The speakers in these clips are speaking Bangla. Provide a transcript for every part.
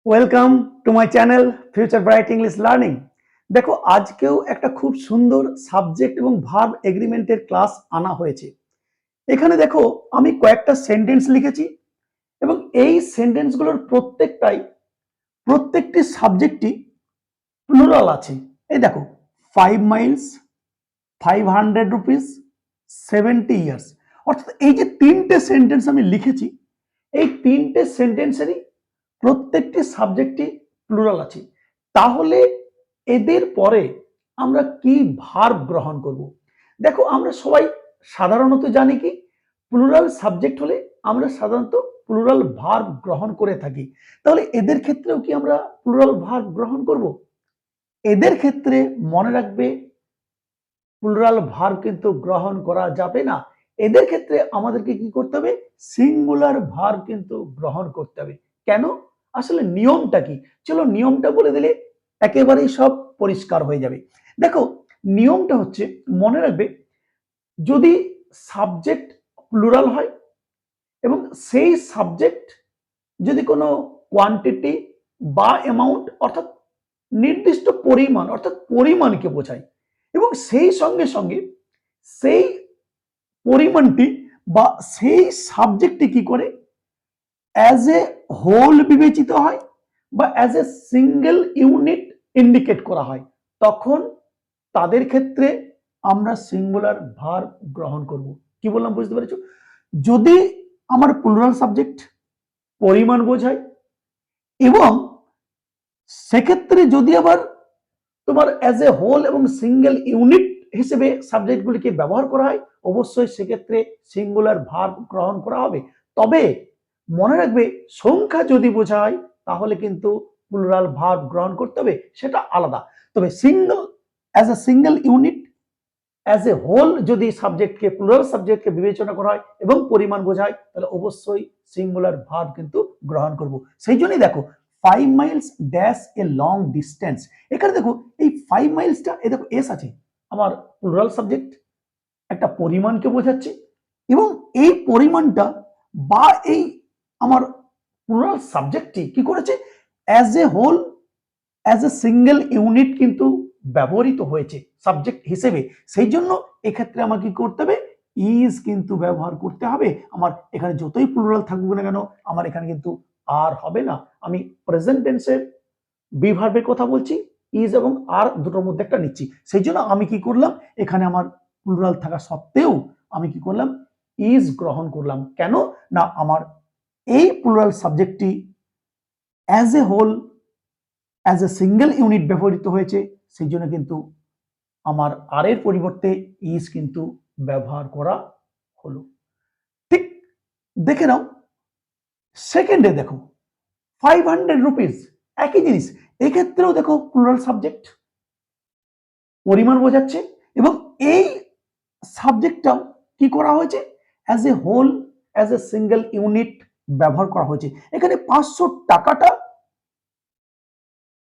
Welcome to my channel future bright English learning. দেখো, আজকেও একটা খুব সুন্দর সাবজেক্ট এবং ভার্ব এগ্রিমেন্টের ক্লাস আনা হয়েছে। এখানে দেখো, আমি কয়েকটা সেন্টেন্স লিখেছি এবং এই সেন্টেন্সগুলোর প্রত্যেকটি সাবজেক্টই প্লুরাল আছে। এই দেখো, 5 মাইলস, 500 রুপিস, 70 ইয়ার্স। অর্থাৎ এই যে তিনটে সেন্টেন্স আমি লিখেছি, এই তিনটে সেন্টেন্সেরই প্রত্যেকটি সাবজেক্টই প্লুরাল আছে। তাহলে এদের পরে আমরা কি ভার্ব গ্রহণ করব? দেখো, আমরা সবাই সাধারণত জানি কি, প্লুরাল সাবজেক্ট হলে আমরা সাধারণত প্লুরাল ভার্ব গ্রহণ করে থাকি। তাহলে এদের ক্ষেত্রেও কি আমরা প্লুরাল ভার্ব গ্রহণ করব? এদের ক্ষেত্রে মনে রাখবে, প্লুরাল ভার্ব কিন্তু গ্রহণ করা যাবে না। এদের ক্ষেত্রে আমাদেরকে কি করতে হবে? সিঙ্গুলার ভার্ব কিন্তু গ্রহণ করতে হবে। কেন? আসলে নিয়মটা কি? চলো নিয়মটা বলে দিলে একেবারেই সব পরিষ্কার হয়ে যাবে। দেখো, নিয়মটা হচ্ছে, মনে রাখবে, যদি সাবজেক্ট প্লুরাল হয় এবং সেই সাবজেক্ট যদি কোনো কোয়ান্টিটি বা অ্যামাউন্ট অর্থাৎ নির্দিষ্ট পরিমাণ অর্থাৎ পরিমাণকে বোঝায় এবং সেই সঙ্গে সঙ্গে সেই পরিমাণটি বা সেই সাবজেক্টটি কি করে অ্যাজ এ হোল বিবেচিত হয় বা as a single unit indicate করা হয়, তখন তাদের ক্ষেত্রে আমরা সিঙ্গুলার ভার্ব গ্রহণ করব। কি বললাম বুঝতে পেরেছো? যদি আমার প্লুরাল সাবজেক্ট পরিমাণ বোঝায় এবং সেক্ষেত্রে যদি আবার তোমার অ্যাজ এ হোল এবং সিঙ্গেল ইউনিট হিসেবে সাবজেক্টগুলিকে ব্যবহার করা হয়, অবশ্যই সেক্ষেত্রে সিঙ্গুলার ভার্ব গ্রহণ করা হবে। তবে মনে রাখবে, সংখ্যা যদি বোঝায় তাহলে কিন্তু প্লুরাল ভার্ব গ্রহণ করতে হবে, সেটা আলাদা। তবে single as a single unit, as a whole যদি সাবজেক্টকে প্লুরাল সাবজেক্টকে বিবেচনা করা হয় এবং পরিমাণ বোঝায়, তাহলে অবশ্যই সিঙ্গুলার ভার্ব কিন্তু গ্রহণ করব। সেই জন্যই দেখো, 5 Miles dash a long distance, এখানে দেখো এই 5 মাইলসটা, এ দেখো এস আছে, আমার প্লুরাল সাবজেক্ট একটা পরিমাণকে বোঝাচ্ছে এবং এই পরিমাণটা বা এই আমার প্লুরাল সাবজেক্টটি কি করেছে, as a whole, as a single unit কিন্তু ব্যবহৃত হয়েছে সাবজেক্ট হিসেবে। সেই জন্য এক্ষেত্রে আমাকে কি করতে হবে? ইজ কিন্তু ব্যবহার করতে হবে। আমার এখানে যতই প্লুরাল থাকুক না কেন, আমার এখানে কিন্তু আর হবে না। আমি প্রেজেন্ট টেন্সের বিভার্বের কথা বলছি, ইজ এবং আর দুটোর মধ্যে একটা নিচ্ছি। সেই জন্য আমি কি করলাম, এখানে আমার প্লুরাল থাকা সত্ত্বেও আমি কি করলাম, ইজ গ্রহণ করলাম। কেন না, আমার এই প্লুরাল সাবজেক্টটি as a whole, as a single unit ব্যবহৃত হয়েছে, সেই জন্য কিন্তু আমার আর এর পরিবর্তে ইজ কিন্তু ব্যবহার করা হলো। ঠিক দেখে নাও, সেকেন্ডে দেখো 500 রুপিস, একই জিনিস। এক্ষেত্রেও দেখো প্লুরাল সাবজেক্ট, পরিমাণ বোঝাচ্ছে এবং এই সাবজেক্টটাও কি করা হয়েছে, as a whole, as a single unit ব্যবহার করা হয়েছে। এখানে 500 টাকাটা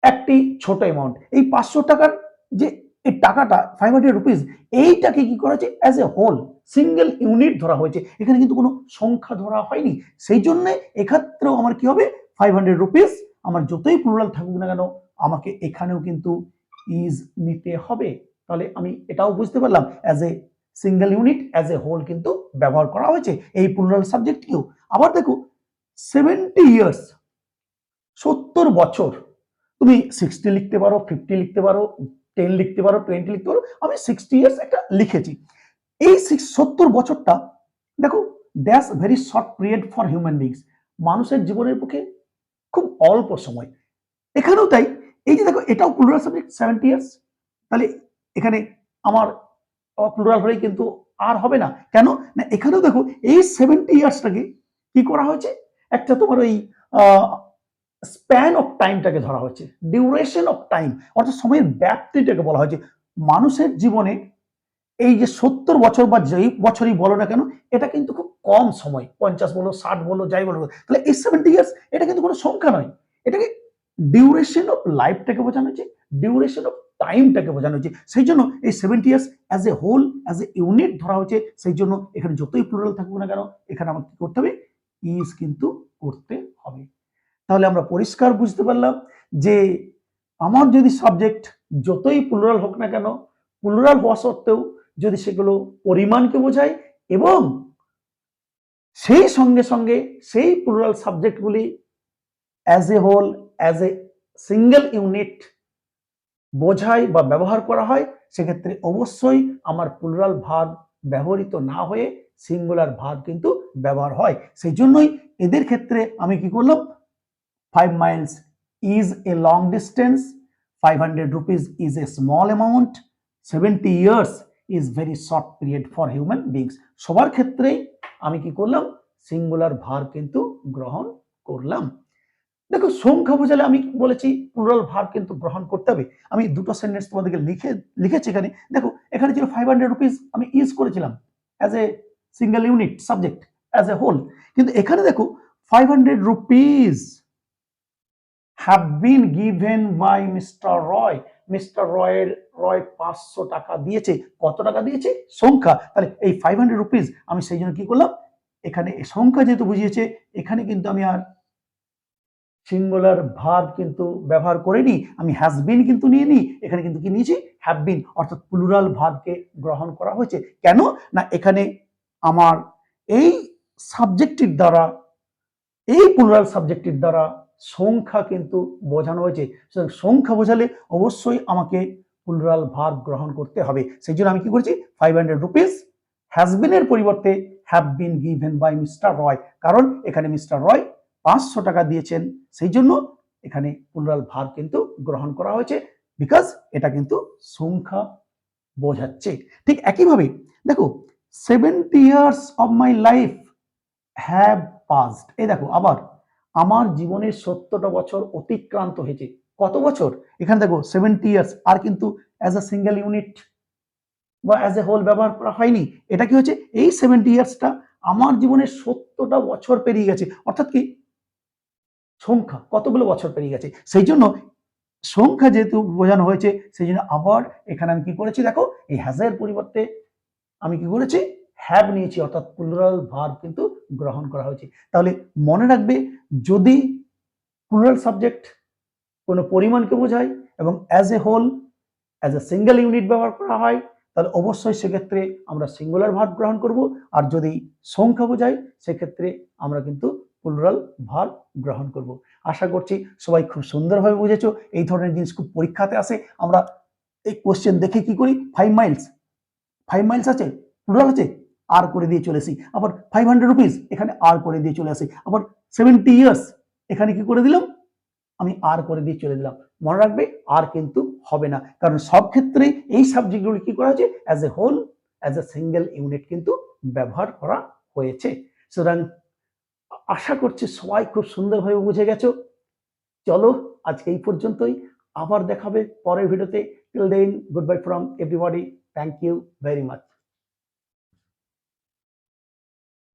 একটি ছোট অ্যামাউন্ট। এই 500 টাকার যে এই টাকাটা 500 রুপিস, এইটাকে কি করা হয়েছে, as a whole single unit ধরা হয়েছে। এখানে কিন্তু কোনো সংখ্যা ধরা হয়নি। সেই জন্য এক্ষেত্রেও আমার কি হবে, 500 রুপিস, আমার যতই প্লুরাল থাকুক না কেন, আমাকে এখানেও কিন্তু ইজ নিতে হবে। তাহলে আমি এটাও বুঝতে পারলাম, as a single unit, as a whole কিন্তু ব্যবহার করা হয়েছে এই প্লুরাল সাবজেক্টকেও। আবার দেখো, 70 ইয়ার্স, 70 বছর, তুমি 60 লিখতে পারো, 50 লিখতে পারো, 10 লিখতে পারো, 20 লিখতে পারো, আমি 60 ইয়ার্স একটা লিখেছি। এই 70 বছরটা দেখো, that's very short period for human beings, মানুষের জীবনের পক্ষে খুব অল্প সময়। এখানেও তাই, এই যে দেখো, এটাও প্লুরাল সাবজেক্ট 70 ইয়ার্স, তাহলে এখানে আমার প্লুরাল হলেই কিন্তু আর হবে না। কেন না, এখানেও দেখো এই 70 ইয়ার্সটাকে কি করা হয়েছে, একটা তোমার ওই স্প্যান অফ টাইমটাকে ধরা হচ্ছে, ডিউরেশন অফ টাইম অর্থাৎ সময়ের ব্যাপ্তিটাকে বলা হয়েছে। মানুষের জীবনে এই যে 70 বছর বা যেই বছরই বলো না কেন, এটা কিন্তু খুব কম সময়, 50 বলো, 60 বলো, যাই বলো, তাহলে এই 70 ইয়ার্স এটা কিন্তু কোনো সংখ্যা নয়, এটাকে ডিউরেশন অফ লাইফটাকে বোঝানো হচ্ছে, ডিউরেশন অফ টাইমটাকে বোঝানো হচ্ছে। সেই জন্য এই 70 years as a whole, as a unit ধরা হচ্ছে। সেই জন্য এখানে যতই প্লুরাল থাকুক না কেন, এখানে আমাকে কি করতে হবে, ইজ কিন্তু করতে হবে। তাহলে আমরা পরিষ্কার বুঝতে পারলাম যে আমার যদি সাবজেক্ট যতই প্লুরাল হোক না কেন, প্লুরাল হওয়া সত্ত্বেও যদি সেগুলো পরিমাণকে বোঝায় এবং সেই সঙ্গে সঙ্গে সেই প্লুরাল সাবজেক্টগুলি as a whole, as a single unit বোঝায় বা ব্যবহার করা হয়, সেক্ষেত্রে অবশ্যই আমার প্লুরাল ভার্ব ব্যবহৃত না হয়ে সিঙ্গুলার ভার্ব কিন্তু ব্যবহার হয়। সেই জন্যই এদের ক্ষেত্রে আমি কি করলাম, 5 miles is a long distance, 500 rupees is a small amount, 70 years is very short period for human beings। সবার ক্ষেত্রেই আমি কি করলাম, সিঙ্গুলার ভার্ব কিন্তু গ্রহণ করলাম। দেখো সংখ্যা বোঝালে আমি বলেছি প্লুরাল ভার্ব কিন্তু গ্রহণ করতে হবে। আমি দুটো সেন্টেন্স তোমাদেরকে লিখেছি এখানে। দেখো এখানে ছিল 500 রুপিস, আমি ইউজ করেছিলাম as a single unit subject as a whole, কিন্তু এখানে দেখো 500 rupees have been given by mister Roy. Mister Roy 500 টাকা দিয়েছে। কত টাকা দিয়েছে? সংখ্যা। তাহলে এই 500 রুপিস আমি সেই জন্য কি করলাম, এখানে সংখ্যা যেহেতু বুঝিয়েছে, এখানে কিন্তু আমি আর সিঙ্গুলার ভার্ব কিন্তু ব্যবহার করিনি, আমি হ্যাজ বিন কিন্তু নিয়ে নি, এখানে কিন্তু কি নিয়েছি, হ্যাভ বিন, অর্থাৎ প্লুরাল ভার্বকে গ্রহণ করা হয়েছে। কেন না এখানে আমার এই সাবজেক্টের দ্বারা, এই প্লুরাল সাবজেক্টের দ্বারা সংখ্যা কিন্তু বোঝানো হয়েছে। সংখ্যা বোঝালে অবশ্যই আমাকে প্লুরাল ভার্ব গ্রহণ করতে হবে। সেই জন্য আমি কি করেছি, 500 রুপিস হ্যাজ বিনের পরিবর্তে have been given by mister Roy, কারণ এখানে মিস্টার রয় 500 টাকা দিয়েছেন, সেই জন্য এখানে প্লুরাল ভার্ব কিন্তু গ্রহণ করা হয়েছে, বিকজ এটা কিন্তু সংখ্যা বোঝাচ্ছে। ঠিক একইভাবে দেখো 70 years of my life have passed, এই দেখো আবার আমার জীবনের 70টা বছর অতিক্রান্ত হয়েছে। কত বছর? এখানে দেখো 70 ইয়ার্স, আর কিন্তু অ্যাজ আ সিঙ্গেল ইউনিট বা অ্যাজ এ হোল ব্যবহার করা হয়নি। এটা কি হচ্ছে, এই 70 ইয়ার্সটা আমার জীবনের 70টা বছর পেরিয়ে গেছে, অর্থাৎ কি সংখ্যা কতগুলো বছর পেরিয়ে গেছে, সেই জন্য সংখ্যা যেহেতু বোঝানো হয়েছে, সেই জন্য আবার এখানে আমি কি করেছি, দেখো এই হ্যাজের পরিবর্তে আমি কি করেছি, হ্যাভ নিয়েছি, অর্থাৎ প্লুরাল ভার্ব কিন্তু গ্রহণ করা হয়েছে। তাহলে মনে রাখবে, যদি প্লুরাল সাবজেক্ট কোনো পরিমাণকে বোঝায় এবং as a whole, as a single unit ব্যবহার করা হয়, তাহলে অবশ্যই সেক্ষেত্রে আমরা সিঙ্গুলার ভার্ব গ্রহণ করব। আর যদি সংখ্যা বোঝায়, সেক্ষেত্রে আমরা কিন্তু প্লুরাল ভার্ব গ্রহণ করব। আশা করছি সবাই খুব সুন্দরভাবে বুঝেছো। এই ধরনের জিনিস খুব পরীক্ষাতে আসে। আমরা এই কোশ্চেন দেখে কি করি, 5 মাইলস আছে, প্লুরাল আছে, আর করে দিয়ে চলে আসি। আবার 500 রুপিস, এখানে আর করে দিয়ে চলে আসি। আবার 70 ইয়ার্স, এখানে কি করে দিলাম, আমি আর করে দিয়ে চলে দিলাম। মনে রাখবে আর কিন্তু হবে না, কারণ সব ক্ষেত্রে এই সাবজেক্টগুলো কি করা হয়েছে, as a whole, as a single unit কিন্তু ব্যবহার করা হয়েছে। সুতরাং আশা করছি সবাই খুব সুন্দরভাবে বুঝে গেছো। চলো আজকে এই পর্যন্তই, আবার দেখাবে পরের ভিডিওতে। Till then, good bye from everybody, thank you very much.